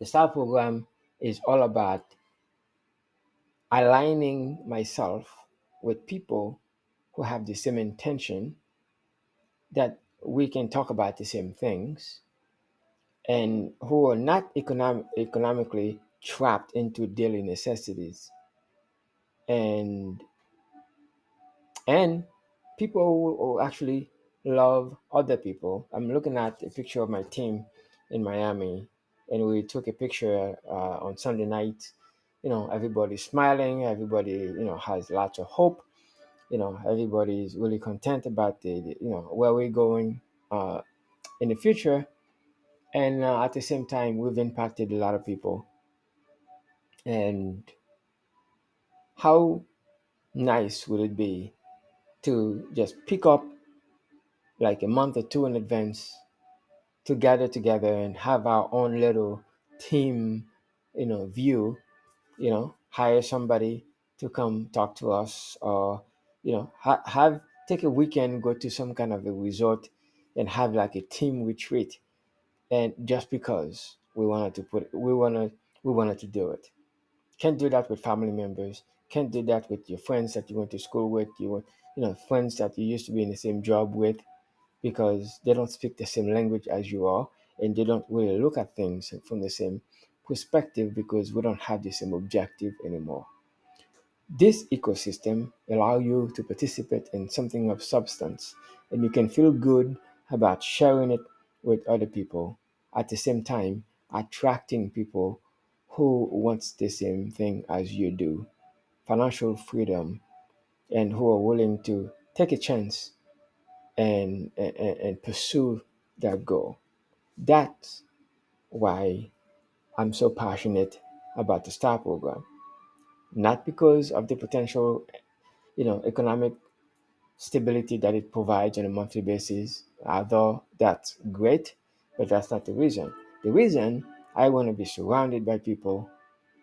The STAR program is all about aligning myself with people who have the same intention, that we can talk about the same things, and who are not economically trapped into daily necessities, and and people who actually love other people. I'm looking at a picture of my team in Miami, and we took a picture on Sunday night. Everybody's smiling, everybody has lots of hope. Everybody is really content about the where we're going uh, in the future. And at the same time, we've impacted a lot of people. And how nice would it be to just pick up like a month or two in advance to gather together and have our own little team, view, hire somebody to come talk to us, or, have take a weekend, go to some kind of a resort and have like a team retreat. And just because we wanted to do it. Can't do that with family members. Can't do that with your friends that you went to school with. Friends that you used to be in the same job with, because they don't speak the same language as you are, and they don't really look at things from the same perspective, because we don't have the same objective anymore. This ecosystem allow you to participate in something of substance, and you can feel good about sharing it with other people, at the same time attracting people who wants the same thing as you do, financial freedom, and who are willing to take a chance and pursue that goal. That's why I'm so passionate about the STAR program. Not because of the potential, economic stability that it provides on a monthly basis, although that's great, but that's not the reason. The reason I want to be surrounded by people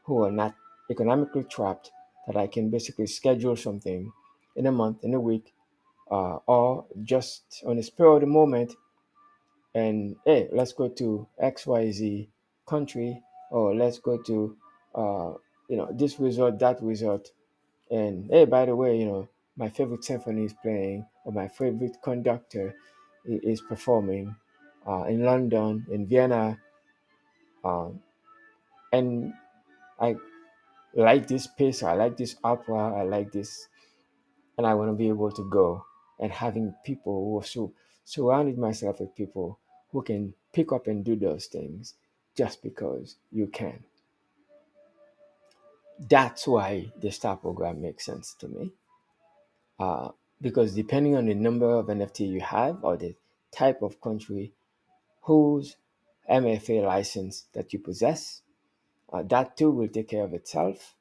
who are not economically trapped, that I can basically schedule something in a month, in a week, or just on the spur of the moment, and hey, let's go to XYZ country, or let's go to this resort, that resort, and hey, by the way, my favorite symphony is playing, or my favorite conductor is performing in London, in Vienna, um, and I like this piece, I like this opera, I like this, and I want to be able to go, and having people who are surrounded myself with people who can pick up and do those things just because you can. That's why the STAR program makes sense to me. Uh, because depending on the number of NFT you have, or the type of country whose MFA license that you possess, that too will take care of itself.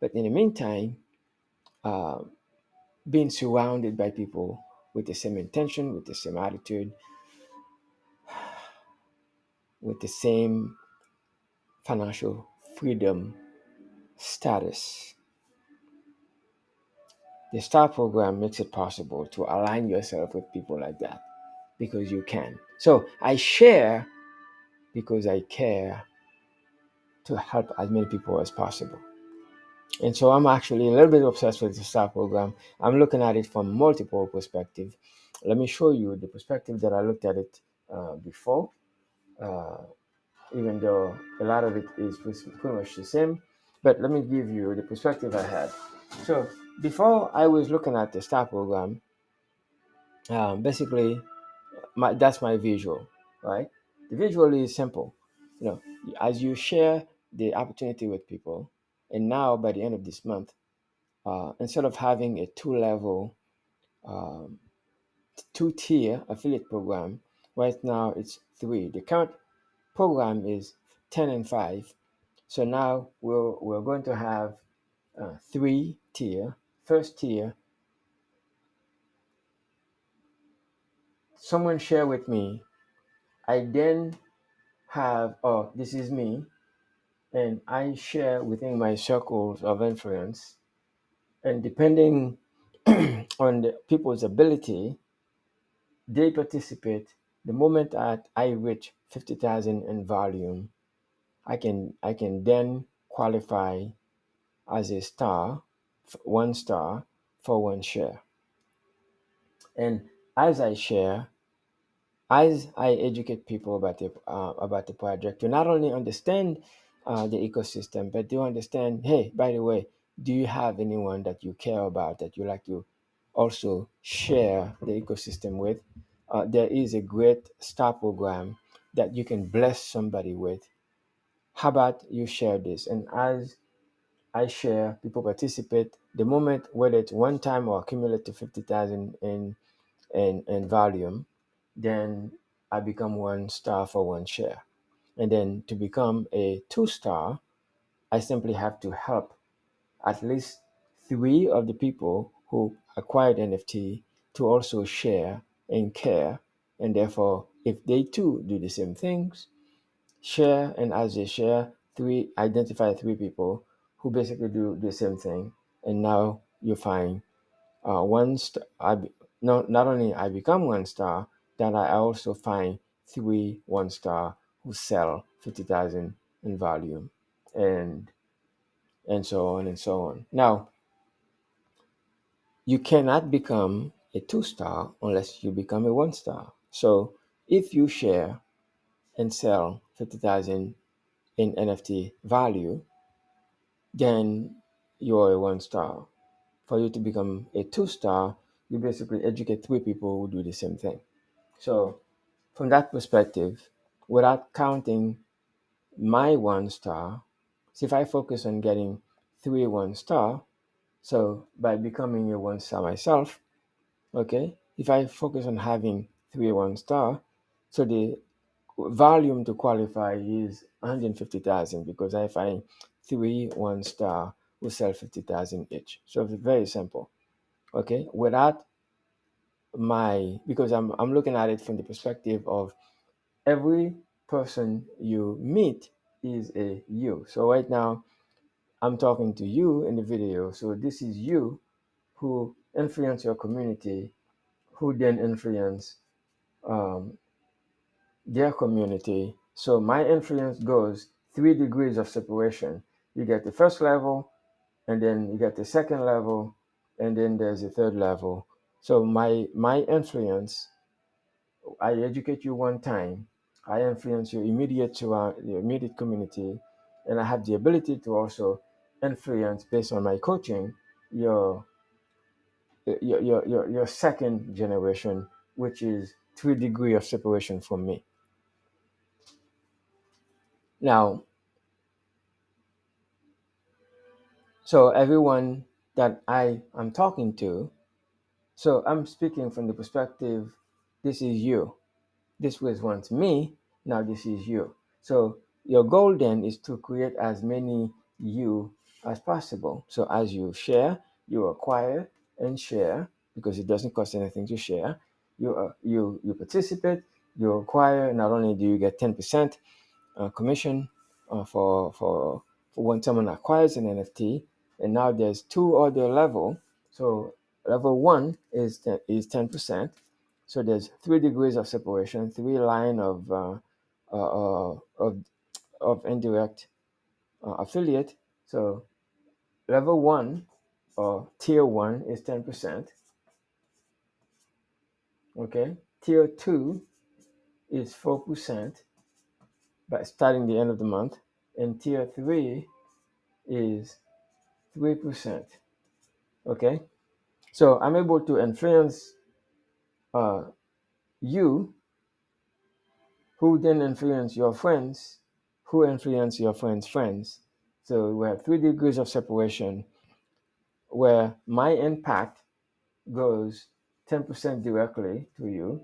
But in the meantime, uh, being surrounded by people with the same intention, with the same attitude, with the same financial freedom status. The STAR program makes it possible to align yourself with people like that, because you can. So I share because I care to help as many people as possible. And so I'm actually a little bit obsessed with the STAR program. I'm looking at it from multiple perspectives. Let me show you the perspective that I looked at it before. Uh, Even though a lot of it is pretty much the same. But let me give you the perspective I had. So before I was looking at the STAR program, basically, that's my visual, right? The visual is simple. You know, as you share the opportunity with people, and now by the end of this month, instead of having a um, two-tier affiliate program, right now it's three. The current program is 10 and 5. So now we're going to have three tier. First tier, someone share with me. I then have, oh, this is me, and I share within my circles of influence. And depending on the people's ability, they participate. The moment that I reach 50,000 in volume, I can then qualify as a star, 1 star for 1 share. And as I share, as I educate people about the project, to not only understand the ecosystem, but to understand, hey, by the way, do you have anyone that you care about that you like to also share the ecosystem with? There is a great star program that you can bless somebody with. How about you share this? And as I share, people participate. The moment, whether it's one time or accumulative 50,000 in volume, then I become 1 star for 1 share. And then to become a 2 star, I simply have to help at least 3 of the people who acquired NFT to also share and care. And therefore, if they too do the same things, share, and as they share, identify 3 people who basically do the same thing. And now you find one star. Not only I become 1 star, that I also find 3 1 star who sell 50,000 in volume, and so on and so on. Now, you cannot become a 2 star unless you become a 1 star. So if you share and sell 50,000 in NFT value, then you're a 1 star. For you to become a 2 star, you basically educate 3 people who do the same thing. So, from that perspective, without counting my 1 star, so if I focus on getting 3 1 star, so by becoming a 1 star myself, okay, if I focus on having 3 1 star, so the volume to qualify is 150,000 because I find 3 1 star will sell 50,000 each. So it's very simple. Okay, without because I'm looking at it from the perspective of every person you meet is a you. So right now I'm talking to you in the video. So this is you who influence your community, who then influence um, their community. So my influence goes 3 degrees of separation. You get the first level, and then you get the second level, and then there's a third level. So my influence, I educate you one time, I influence your immediate community, and I have the ability to also influence based on my coaching your your second generation, which is 3 degree of separation from me. Now, so everyone that I am talking to, so I'm speaking from the perspective, this is you. This was once me, now this is you. So your goal then is to create as many you as possible. So as you share, you acquire and share because it doesn't cost anything to share. You participate, you acquire. Not only do you get 10% commission for when someone acquires an NFT, and now there's 2 other level. So level one is 10%. So there's 3 degrees of separation, 3 line of indirect affiliate. So level one or tier one is 10%. Okay, tier two is 4% by starting the end of the month, and tier three is 3%. Okay, so I'm able to influence uh, you, who then influence your friends, who influence your friends' friends. So we have 3 degrees of separation where my impact goes 10% directly to you,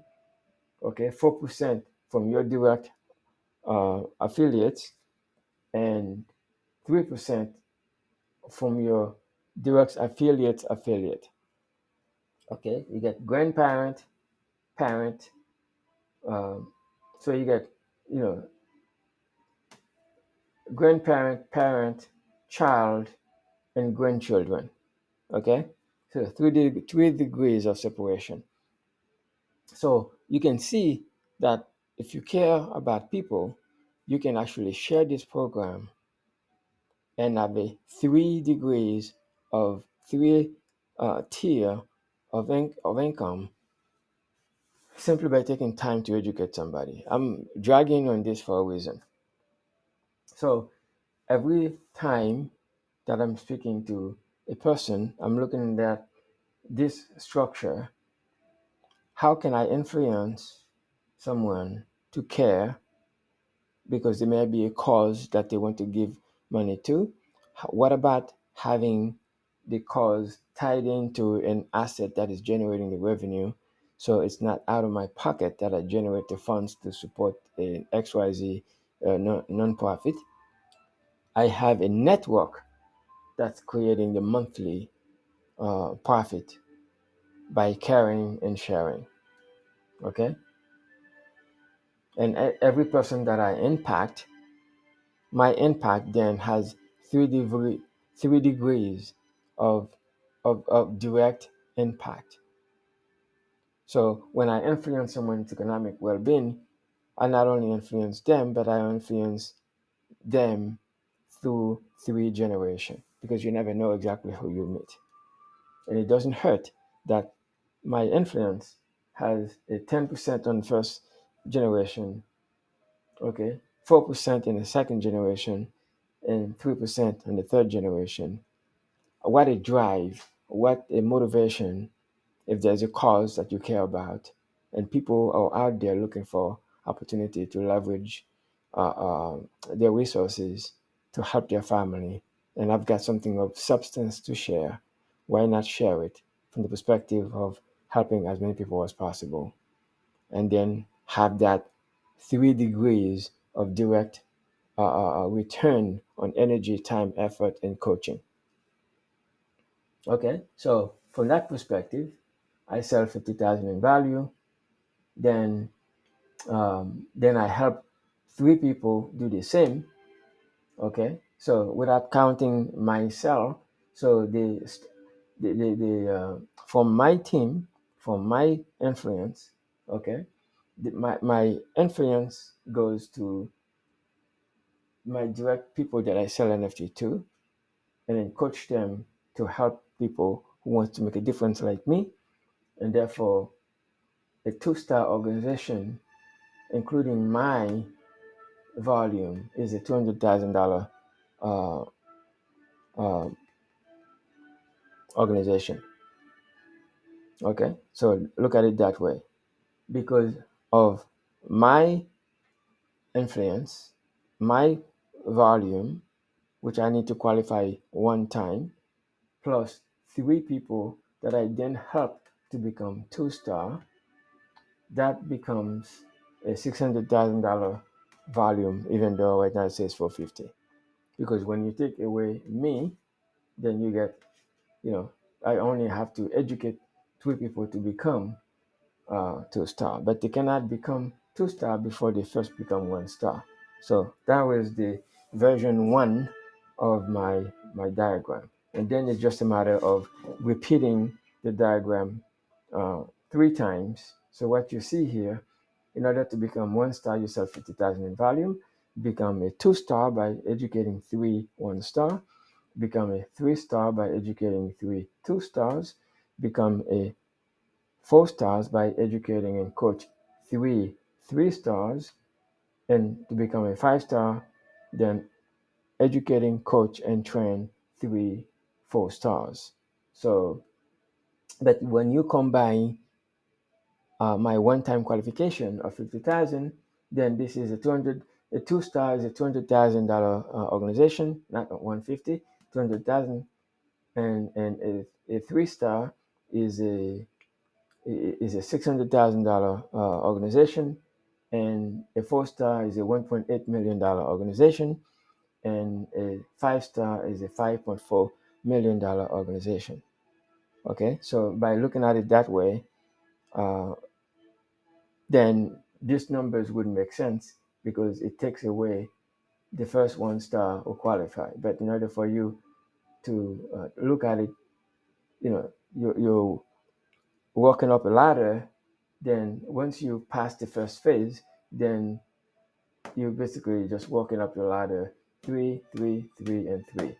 okay, 4% from your direct affiliates, and 3% from your direct affiliate. Okay, you get grandparent, parent, um, so you get, you know, grandparent, parent, child, and grandchildren. Okay, so 3 degrees of separation. So you can see that if you care about people, you can actually share this program and have a 3 degrees of three tier of income simply by taking time to educate somebody. I'm dragging on this for a reason. So every time that I'm speaking to a person, I'm looking at this structure. How can I influence someone to care because there may be a cause that they want to give money to? What about having the cause tied into an asset that is generating the revenue? So it's not out of my pocket that I generate the funds to support an XYZ non-profit. I have a network that's creating the monthly profit by caring and sharing. Okay. And every person that I impact, my impact then has 3 degrees of, of direct impact. So when I influence someone's economic well-being, I not only influence them, but I influence them through 3 generations because you never know exactly who you meet. And it doesn't hurt that my influence has a 10% on first generation, okay, 4% in the second generation, and 3% in the third generation. What a drive, what a motivation if there's a cause that you care about, and people are out there looking for opportunity to leverage their resources to help their family, and I've got something of substance to share, why not share it from the perspective of helping as many people as possible? And then have that 3 degrees of direct return on energy, time, effort, and coaching. Okay, so from that perspective, I sell 50,000 in value. Then I help 3 people do the same. Okay, so without counting myself, so from my team, from my influence, okay, my influence goes to my direct people that I sell NFT to, and then coach them to help people who want to make a difference like me. And therefore, a two-star organization, including my volume, is a $200,000 uh, uh, organization. Okay, so look at it that way. Because of my influence, my volume, which I need to qualify one time, plus 3 people that I then help to become two-star, that becomes a $600,000 volume, even though right now it says 450. Because when you take away me, then you get, I only have to educate 3 people to become two-star, but they cannot become two-star before they first become one-star. So that was the version one of my diagram, and then it's just a matter of repeating the diagram 3 times. So what you see here, in order to become one-star, you sell 50,000 in volume. Become a two-star by educating 3 one-star. Become a three-star by educating 3 two-stars. Become a 4 stars by educating and coach 3 3 stars, and to become a 5 star, then educating, coach, and train 3 4 stars. So that when you combine my one-time qualification of 50,000, then this is a 200. A 2 star is a $200,000 organization, not 150, 200,000, and a 3 star is a $600,000 organization, and a 4 star is a $1.8 million organization, and a 5 star is a $5.4 million organization. Okay, so by looking at it that way, uh, then these numbers would make sense because it takes away the first 1 star who qualify. But in order for you to look at it, you're walking up a ladder. Then once you pass the first phase, then you basically just walking up the ladder, three, three, three, and three.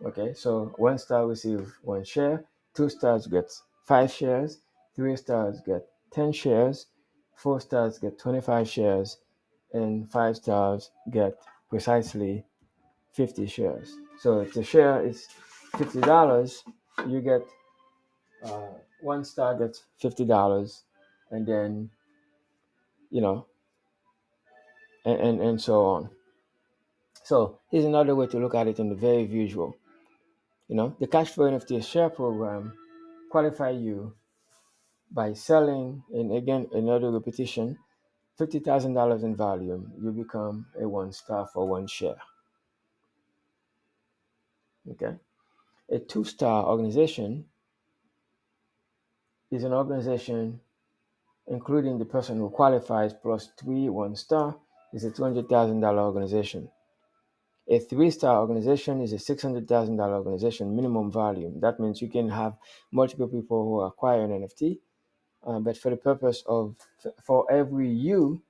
Okay, so 1 star receive 1 share, 2 stars get 5 shares, 3 stars get 10 shares, 4 stars get 25 shares, and 5 stars get precisely 50 shares. So if the share is $50, you get uh, 1 star gets $50, and then you know, and so on. So here's another way to look at it in the very visual. The cash flow NFT share program qualify you by selling, and again, another repetition, $50,000 in volume, you become a 1 star for 1 share. Okay. A 2 star organization is an organization including the person who qualifies plus 3 1 star is a $200,000 organization. A 3 star organization is a $600,000 organization minimum volume. That means you can have multiple people who acquire an NFT, but for the purpose of, for every you,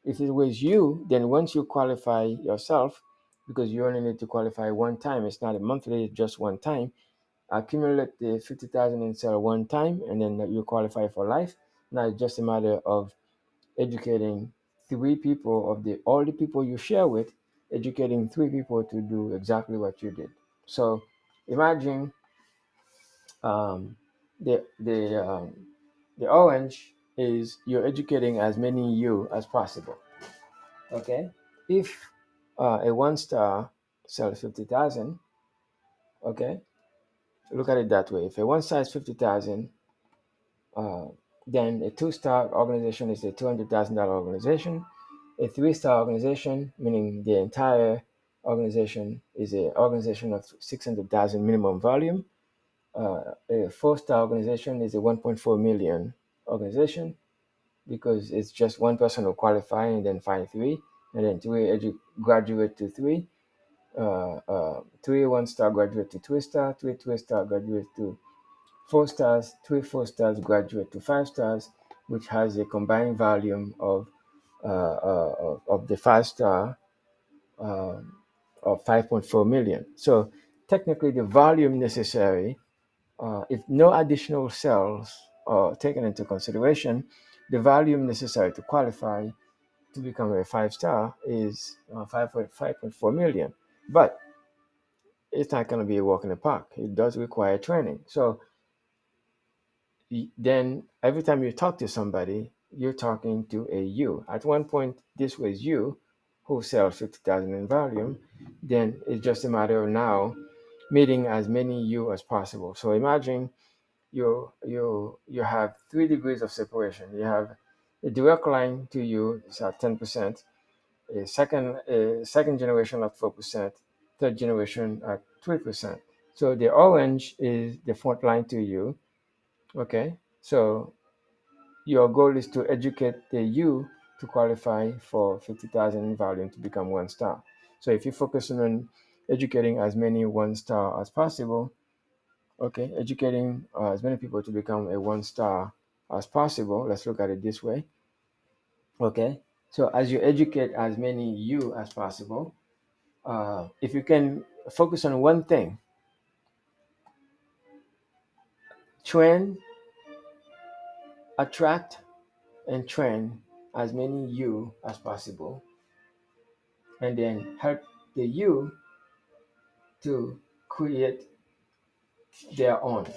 if it was you, then once you qualify yourself, because you only need to qualify one time, it's not a monthly, it's just one time, accumulate the 50,000 and sell one time, and then you qualify for life. Now it's just a matter of educating 3 people of the all the people you share with, educating 3 people to do exactly what you did. So imagine um, the orange is you're educating as many you as possible. Okay, if a 1 star sells 50,000, okay, look at it that way. If a 1 star is 50,000, uh, then a 2 star organization is a $200,000 organization. A 3 star organization, meaning the entire organization, is an organization of 600,000 minimum volume. A 4 star organization is a 1.4 million organization because it's just one person will qualify and then find three, and then graduate to three. 3 1 star graduate to 2 star, 3 2 star graduate to 4 stars, 3 4 stars graduate to 5 stars, which has a combined volume of the 5 star um, of 5.4 million. So technically, the volume necessary, if no additional cells are taken into consideration, the volume necessary to qualify to become a 5 star is 5.4 million. But it's not going to be a walk in the park. It does require training. So then every time you talk to somebody, you're talking to a you. At one point, this was you who sells 50,000 in volume. Then it's just a matter of now meeting as many you as possible. So imagine you have 3 degrees of separation. You have a direct line to you is at 10%, a second generation at 4%, third generation at 3%. So the orange is the front line to you. Okay, so your goal is to educate the you to qualify for 50,000 in volume to become 1 star. So if you focus on educating as many 1 star as possible, okay, educating as many people to become a 1 star as possible. Let's look at it this way. Okay, so as you educate as many you as possible, if you can focus on one thing, train, attract, and train as many you as possible, and then help the you to create their own.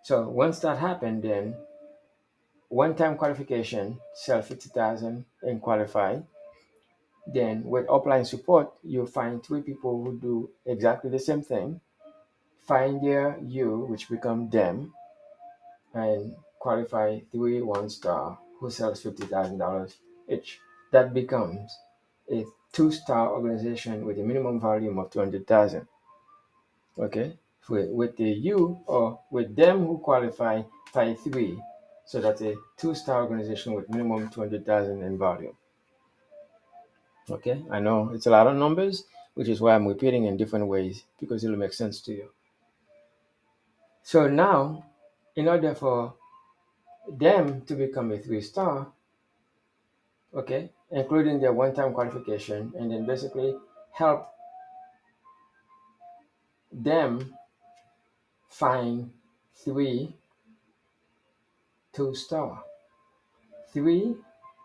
So once that happened, then one-time qualification, sell 50,000 and qualify. Then with upline support, you find 3 people who do exactly the same thing, find their you, which become them, and qualify 3 1 star who sells $50,000 each. That becomes a 2 star organization with a minimum volume of 200,000. Okay, with the you or with them who qualify by 3. So that's a 2 star organization with minimum 200,000 in volume. Okay, I know it's a lot of numbers, which is why I'm repeating in different ways because it'll make sense to you. So now, in order for them to become a 3 star, okay, including their one-time qualification, and then basically help them find three two-star, three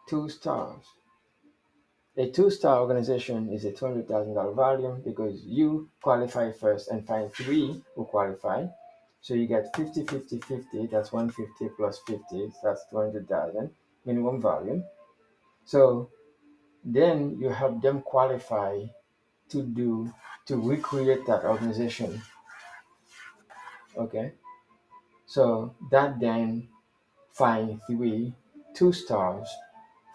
two-stars. A two-star organization is a $200,000 volume because you qualify first and find three who qualify. So you get 50, 50, 50. That's 150 plus 50. That's 200,000 minimum volume. So then you help them qualify to do to recreate that organization. Okay. So that then find three two stars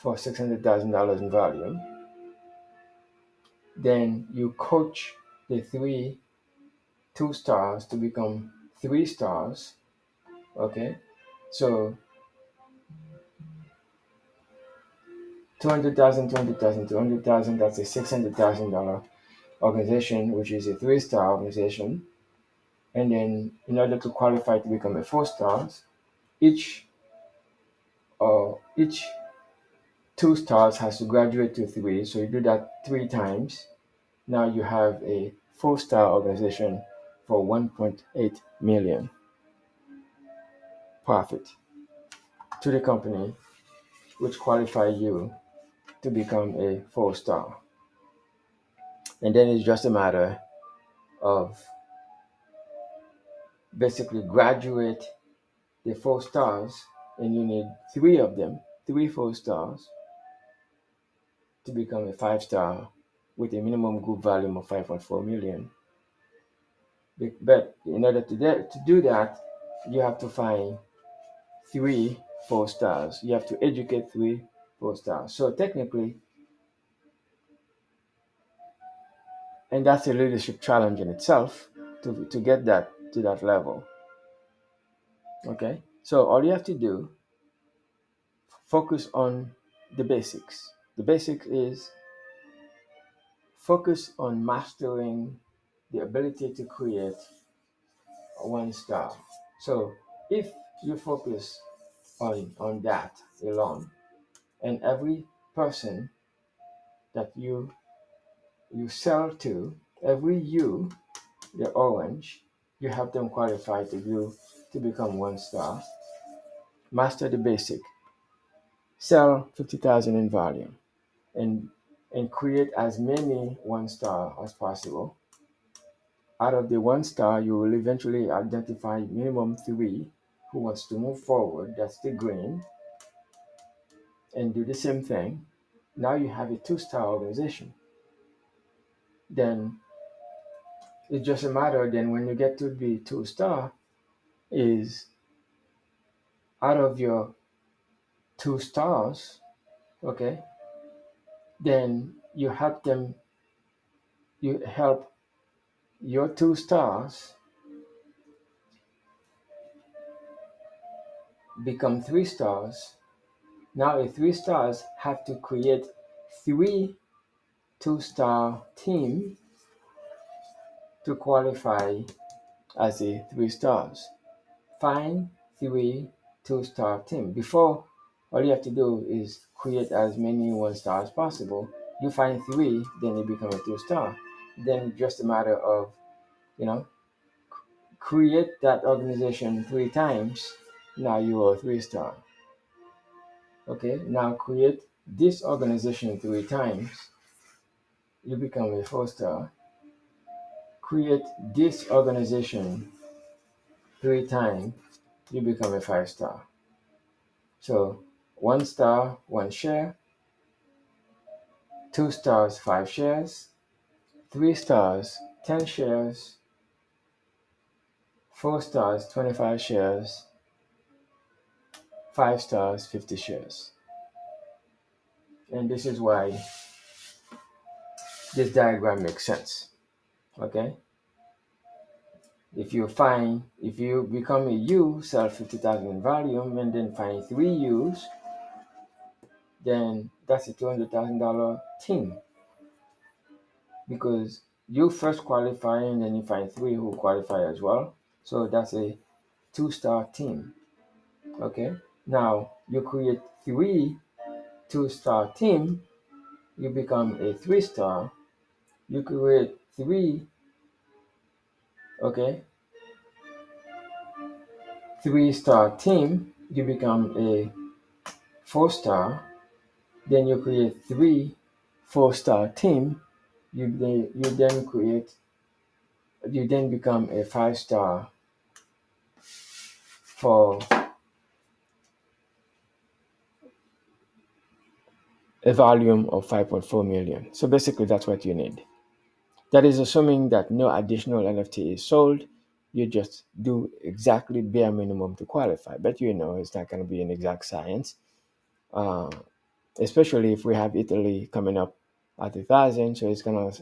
for $600,000 in volume. Then you coach the three two stars to become three stars. Okay. So 200,000, 200,000, 200,000, that's a $600,000 organization, which is a three-star organization. And then in order to qualify to become a four stars, each each two stars has to graduate to three. So you do that three times. Now you have a four-star organization for 1.8 million profit to the company, which qualify you to become a four-star. And then it's just a matter of basically graduate the four stars, and you need three of them, three four stars, to become a five-star with a minimum group volume of 5.4 million. But in order to do that, you have to find three four stars. You have to educate three four stars. So technically, and that's a leadership challenge in itself to get that to that level. Okay. So all you have to do, focus on the basics. The basics is focus on mastering the ability to create one star. So if you focus on that alone, and every person that you sell to, every you, the orange, you have them qualify to become one star. Master the basic. Sell 50,000 in volume, and create as many one star as possible. Out of the one star, you will eventually identify minimum three who wants to move forward. That's the green, and do the same thing. Now you have a two-star organization. Then it's just a matter. Then when you get to be two-star, is out of your two stars, okay? Then you help them. You help your two stars become three stars. Now a three stars have to create three two-star team to qualify as a three stars. Find three two-star team. Before, all you have to do is create as many one star as possible. You find three, then you become a two-star. Then just a matter of, you know, create that organization three times. Now you are a three-star. Okay, now create this organization three times. You become a four-star. Create this organization three times. You become a five-star. So one star, one share, two stars, five shares, three stars, 10 shares, four stars, 25 shares, five stars, 50 shares. And this is why this diagram makes sense. Okay? If you become a U, sell 50,000 in volume, and then find three U's, then that's a $200,000 team, because you first qualify and then you find three who qualify as well. So that's a two-star team. Okay. Now you create three 2-star team, you become a 3-star. You create three, okay, 3-star team, you become a 4-star. Then you create three 4-star team. You then become a 5-star for a volume of 5.4 million. So basically, that's what you need. That is assuming that no additional NFT is sold. You just do exactly bare minimum to qualify. But it's not going to be an exact science, uh, especially if we have Italy coming up at 1,000. So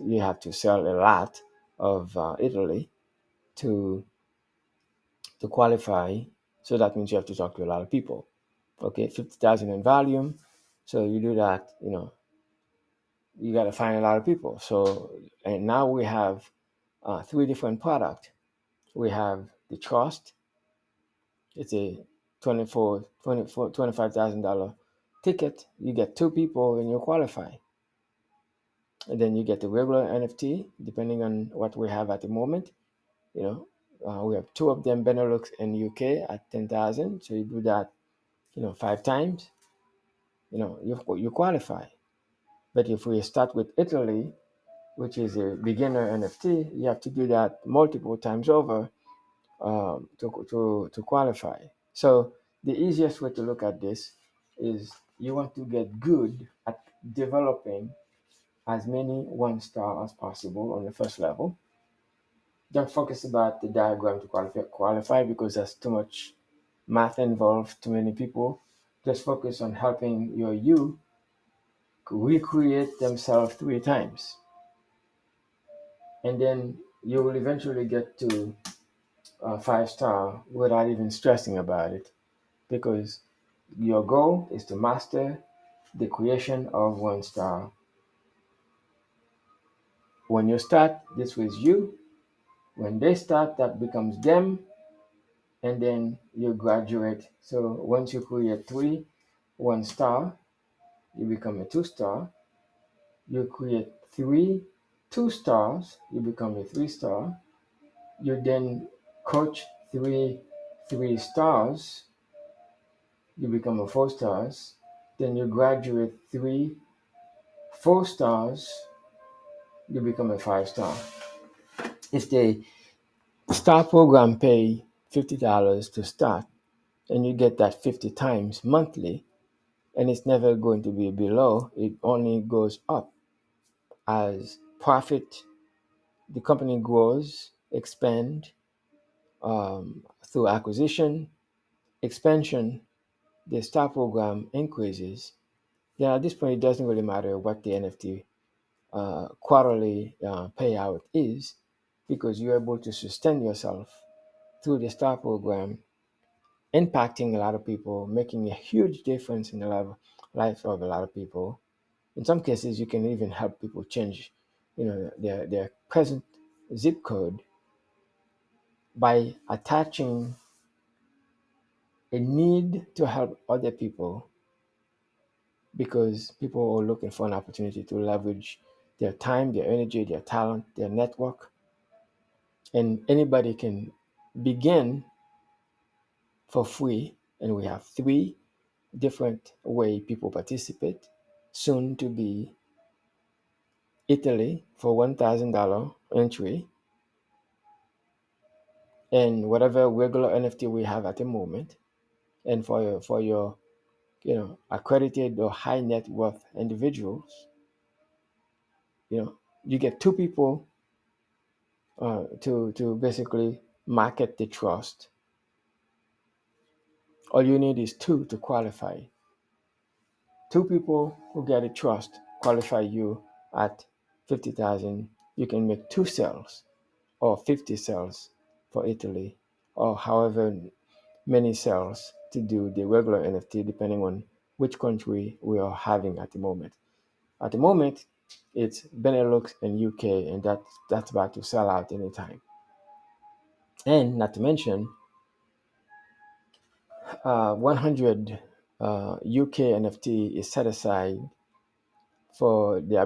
you have to sell a lot of Italy to qualify. So that means you have to talk to a lot of people. Okay, 50,000 in volume. So you do that, you got to find a lot of people. So, and now we have three different products. We have the trust. It's a $25,000 ticket. You get two people and you qualify. And then you get the regular NFT, depending on what we have at the moment. We have two of them, Benelux and UK, at 10,000. So you do that, 5 times. You qualify. But if we start with Italy, which is a beginner NFT, you have to do that multiple times over to qualify. So the easiest way to look at this is you want to get good at developing as many 1-star as possible on the first level. Don't focus about the diagram to qualify because there's too much math involved, too many people. Just focus on helping your you recreate themselves 3 times. And then you will eventually get to 5-star without even stressing about it because your goal is to master the creation of 1-star. When you start, this was you. When they start, that becomes them. And then you graduate. So once you create 3 1-star, you become a 2-star. You create 3 2-stars, you become a 3-star. You then coach 3 3 stars, you become a 4-stars. Then you graduate 3 4-stars, you become a 5-star. If the star program pay $50 to start and you get that 50 times monthly, and it's never going to be below, it only goes up as profit, the company grows, expand through acquisition, expansion, the star program increases. Then at this point, it doesn't really matter what the NFT quarterly payout is because you're able to sustain yourself through the star program, impacting a lot of people, making a huge difference in the life of a lot of people. In some cases, you can even help people change, their present zip code by attaching a need to help other people because people are looking for an opportunity to leverage their time, their energy, their talent, their network, and anybody can begin for free. And we have 3 different way people participate. Soon to be Italy for $1,000 entry, and whatever regular NFT we have at the moment. And for your accredited or high net worth individuals, you get two people to basically market the trust. All you need is two to qualify. Two people who get a trust qualify you at 50,000. You can make 2 sales or 50 sales for Italy, or however many sales to do the regular NFT, depending on which country we are having at the moment. At the moment, it's Benelux and UK, and that's about to sell out anytime. And not to mention, 100 UK NFT is set aside for the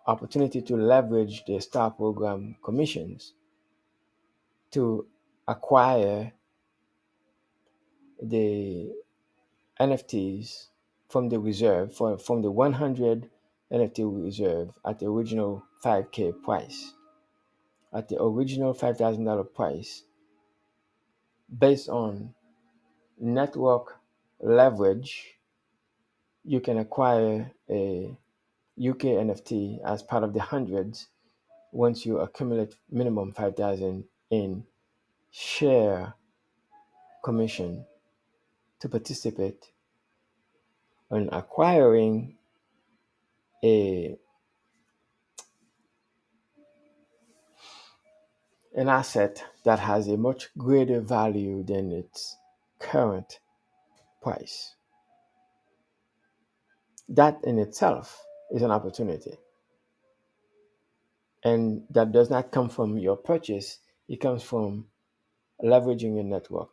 opportunity to leverage the star program commissions to acquire the NFTs from the reserve from the 100 NFT reserve at the original 5K price, at the original $5,000 price, based on network leverage. You can acquire a UK NFT as part of the hundreds once you accumulate minimum 5,000 in share commission to participate in acquiring a an asset that has a much greater value than its current price. That in itself is an opportunity. And that does not come from your purchase, it comes from leveraging your network.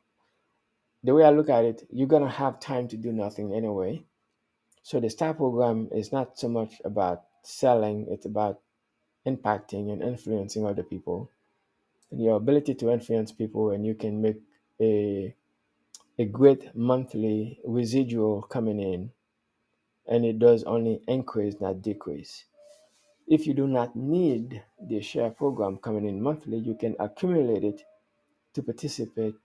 The way I look at it, you're going to have time to do nothing anyway. So the STAR program is not so much about selling, it's about impacting and influencing other people. And your ability to influence people, and you can make a, a great monthly residual coming in, and it does only increase, not decrease. If you do not need the share program coming in monthly, you can accumulate it to participate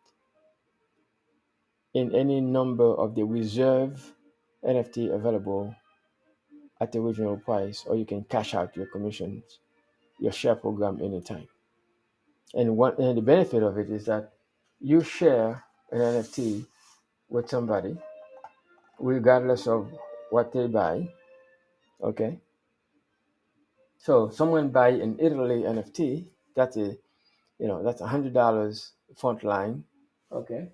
in any number of the reserve NFT available at the original price, or you can cash out your commissions, your share program anytime. And the benefit of it is that you share an NFT with somebody, regardless of what they buy. Okay, so someone buy an Italy NFT, that's $100 front line. Okay,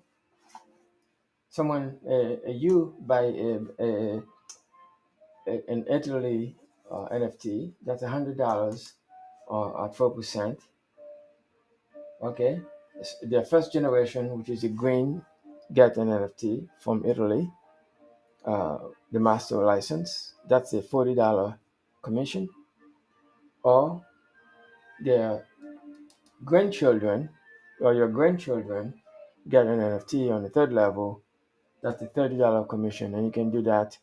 someone you buy an Italy NFT, that's $100 at 4%. Okay, the first generation, which is the green, get an NFT from Italy, the master license. That's a $40 commission. Or their grandchildren or your grandchildren get an NFT on the third level. That's a $30 commission, and you can do that.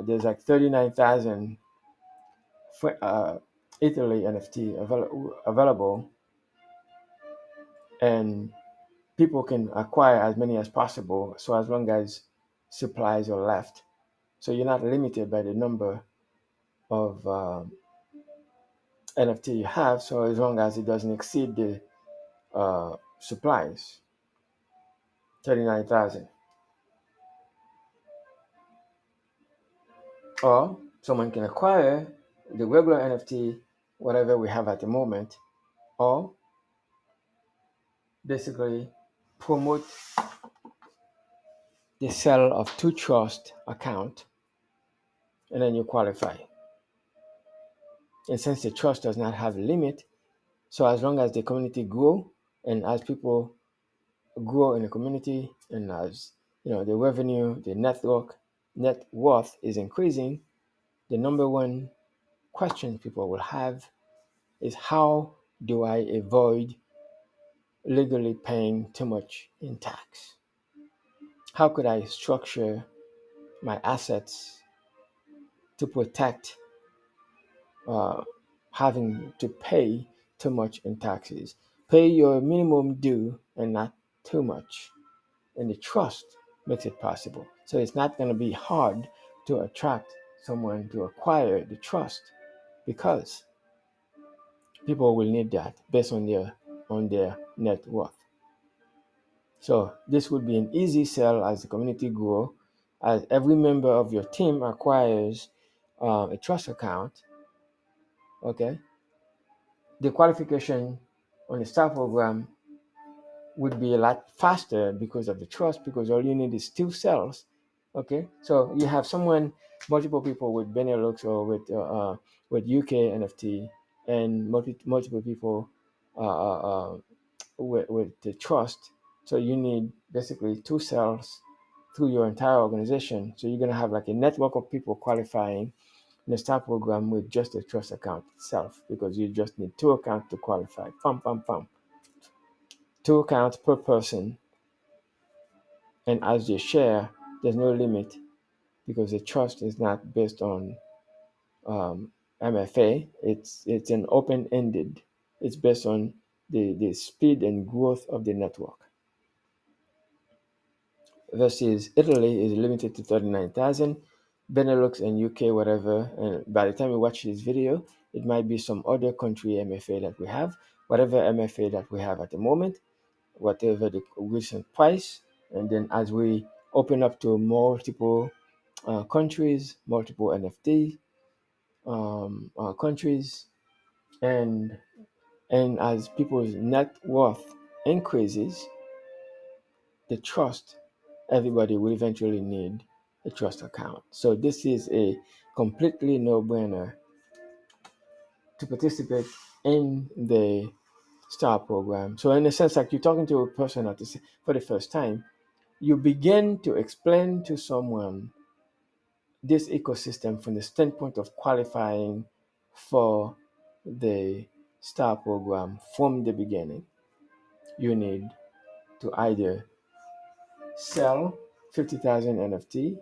There's like 39,000 Italy NFT available, and people can acquire as many as possible. So as long as supplies are left, so you're not limited by the number of NFT you have. So as long as it doesn't exceed the supplies, 39,000. Or someone can acquire the regular NFT, whatever we have at the moment, or basically promote the sale of two trust account, and then you qualify. And since the trust does not have a limit, so as long as the community grow, and as people grow in the community, and as the revenue, the net worth is increasing, the number one question people will have is, how do I avoid legally paying too much in tax? How could I structure my assets to protect uh, having to pay too much in taxes? Pay your minimum due and not too much. And the trust makes it possible. So it's not going to be hard to attract someone to acquire the trust, because people will need that based on their net worth. So this would be an easy sell as the community grow, as every member of your team acquires a trust account. Okay, the qualification on the star program would be a lot faster because of the trust, because all you need is two cells. Okay, so you have multiple people with Benelux or with UK NFT, and multiple people with the trust. So you need basically two cells through your entire organization. So you're going to have like a network of people qualifying in the STAR program with just a trust account itself, because you just need two accounts to qualify. Pam, pam, pam. Two accounts per person. And as they share, there's no limit, because the trust is not based on MFA. It's an open ended. It's based on the speed and growth of the network. Versus Italy is limited to 39,000, Benelux and UK, whatever. And by the time you watch this video, it might be some other country MFA that we have, whatever MFA that we have at the moment, whatever the recent price. And then as we open up to multiple countries, multiple NFT countries, and as people's net worth increases, the trust, everybody will eventually need a trust account. So this is a completely no-brainer to participate in the STAR program. So in a sense, like you're talking to a person for the first time, you begin to explain to someone this ecosystem from the standpoint of qualifying for the STAR program from the beginning. You need to either sell 50,000 NFT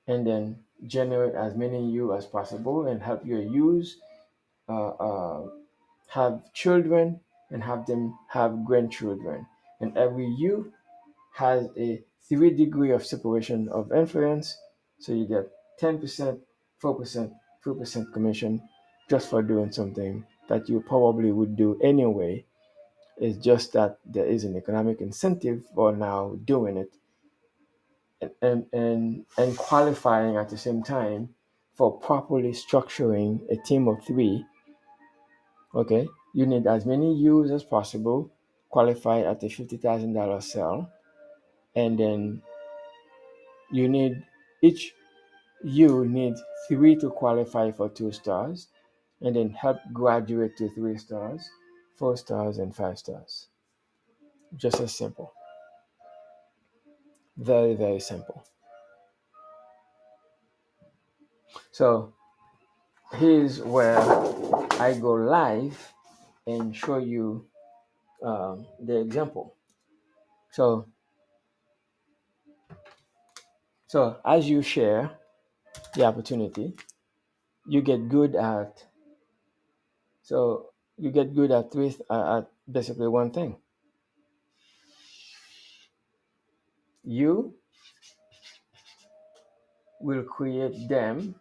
and then generate as many U as possible and help your use uh, uh, have children and have them have grandchildren. And every U has a 3 degree of separation of influence. So you get 10%, 4%, 3% commission just for doing something that you probably would do anyway. It's just that there is an economic incentive for now doing it, and qualifying at the same time for properly structuring a team of three. Okay, you need as many U's as possible, qualify at the $50,000 sell, and then you need each U needs three to qualify for 2 stars, and then help graduate to 3 stars, 4 stars, and 5 stars. Just as simple. Very, very simple. So here's where I go live and show you the example. So, as you share the opportunity, you get good at at basically one thing. You will create them.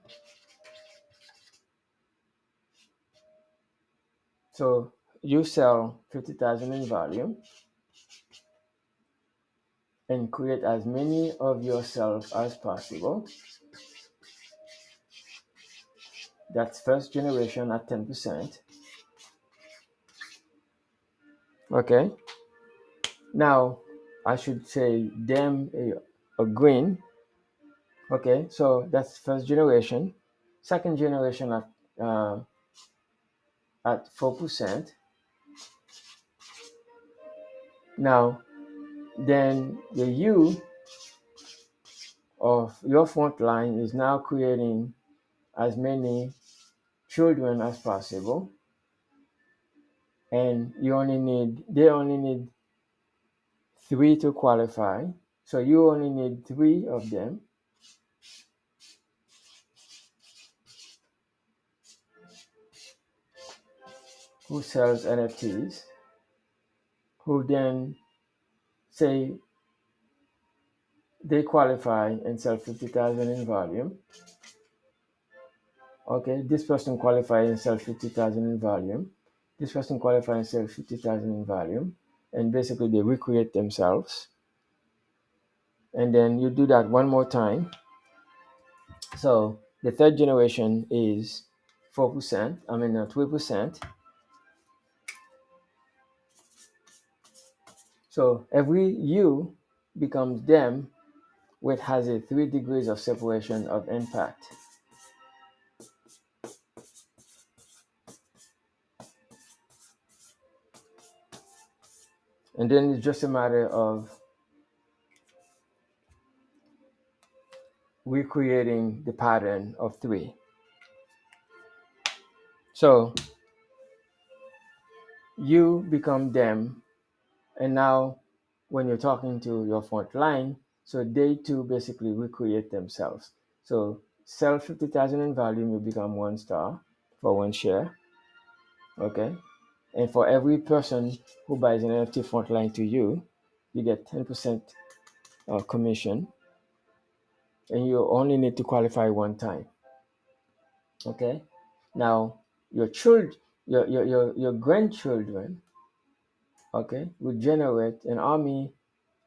So you sell 50,000 in volume and create as many of yourself as possible. That's first generation at 10%. Okay. Now, I should say them a green. Okay, so that's first generation. Second generation at 4%. Now, then the U of your front line is now creating as many children as possible, and they only need three to qualify. So you only need three of them. Who sells NFTs, who then say they qualify and sell 50,000 in volume. Okay, this person qualifies and sells 50,000 in volume. This person qualifies and sells 50,000 in volume. And basically they recreate themselves. And then you do that one more time. So the third generation is 4%, 3%. So every U becomes them, which has a 3 degrees of separation of impact. And then it's just a matter of recreating the pattern of three. So you become them, and now when you're talking to your front line, so they too basically recreate themselves. So sell 50,000 in volume, you become 1 star for 1 share. Okay. And for every person who buys an NFT frontline to you, you get 10% commission, and you only need to qualify one time. Okay. Now your children, your grandchildren, okay, will generate an army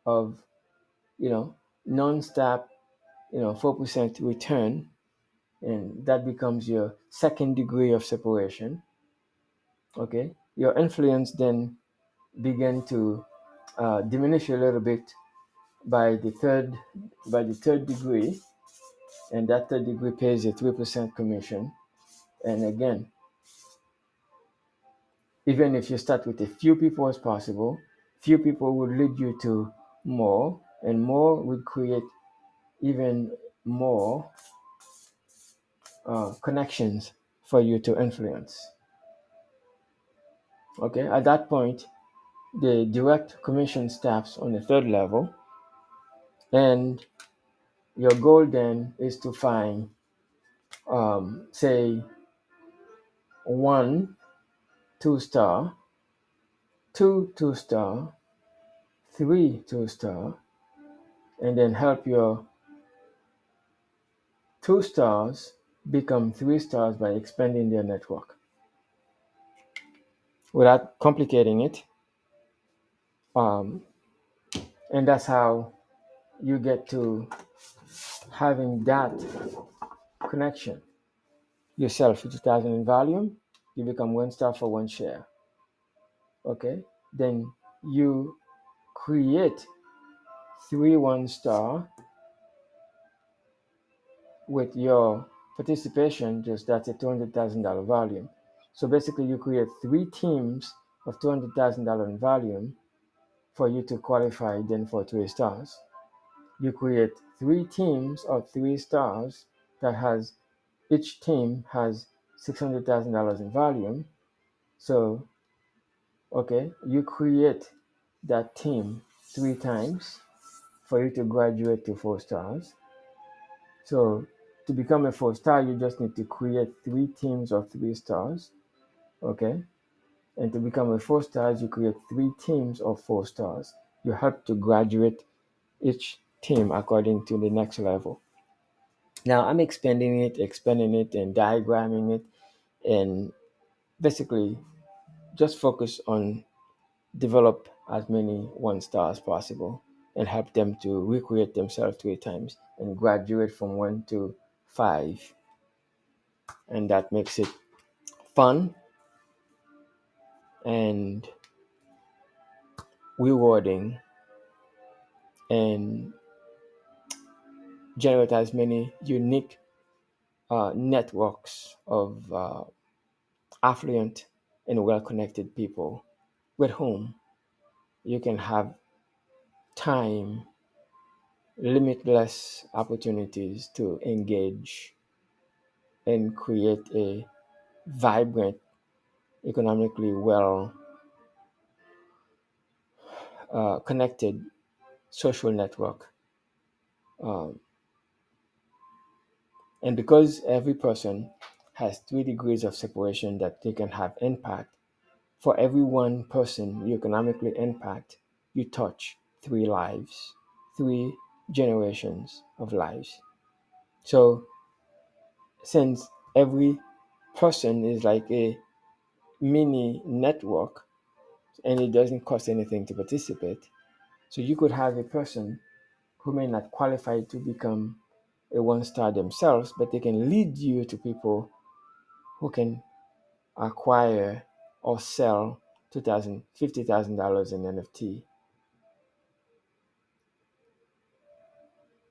of, you know, non-stop, 4% return, and that becomes your second degree of separation. Okay, your influence then begin to diminish a little bit by the third degree, and that third degree pays a 3% commission. And again, even if you start with a few people as possible, few people would lead you to more, and more would create even more connections for you to influence. Okay, at that point, the direct commission stops on the third level, and your goal then is to find, say, 1 2 star, 2 2 star, 3 2 star, and then help your 2 stars become 3 stars by expanding their network without complicating it. Um, and that's how you get to having that connection. You sell 50,000 in volume, you become 1 star for 1 share. Okay, then you create 3 1 star with your participation, just that's a $200,000 volume. So basically, you create 3 teams of $200,000 in volume for you to qualify then for 3 stars. You create 3 teams of 3 stars that has each team has $600,000 in volume. So, okay, you create that team 3 times for you to graduate to 4 stars. So to become a 4 star, you just need to create 3 teams of 3 stars. Okay. And to become a 4 stars, you create 3 teams of 4 stars. You have to graduate each team according to the next level. Now I'm expanding it, and diagramming it, and basically just focus on develop as many 1 star as possible and help them to recreate themselves 3 times and graduate from 1 to 5. And that makes it fun and rewarding, and generate as many unique networks of affluent and well-connected people with whom you can have time, limitless opportunities to engage and create a vibrant, economically well connected social network. Um, and because every person has 3 degrees of separation that they can have impact, for every one person you economically impact, you touch 3 lives, 3 generations of lives. So since every person is like a mini network and it doesn't cost anything to participate, so you could have a person who may not qualify to become a 1 star themselves, but they can lead you to people who can acquire or sell $50,000 in NFT.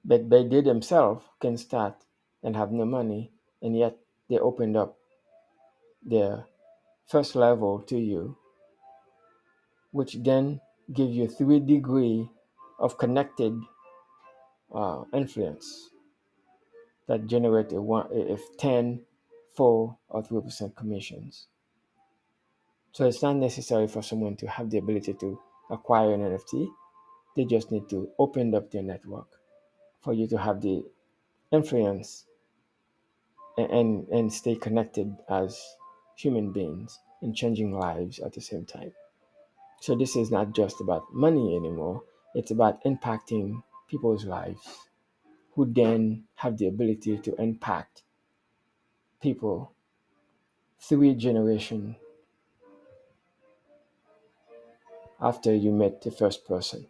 But they themselves can start and have no money, and yet they opened up their first level to you, which then give you 3 degree of connected influence. that generate a one if 10, 4, or 3% commissions. So it's not necessary for someone to have the ability to acquire an NFT. They just need to open up their network for you to have the influence and stay connected as human beings and changing lives at the same time. So this is not just about money anymore. It's about impacting people's lives who then have the ability to impact people 3 generations after you met the first person.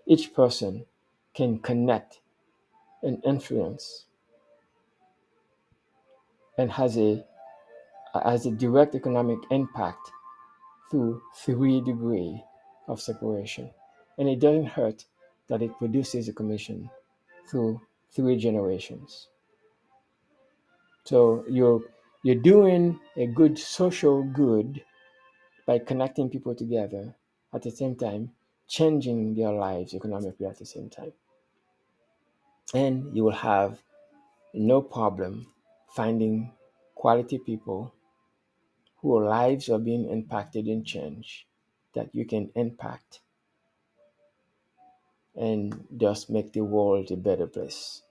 Each person can connect and influence and has a direct economic impact through 3 degrees of separation. And it doesn't hurt that it produces a commission through 3 generations. So you're doing a good social good by connecting people together at the same time, changing their lives economically at the same time. And you will have no problem finding quality people whose lives are being impacted and changed that you can impact and just make the world a better place.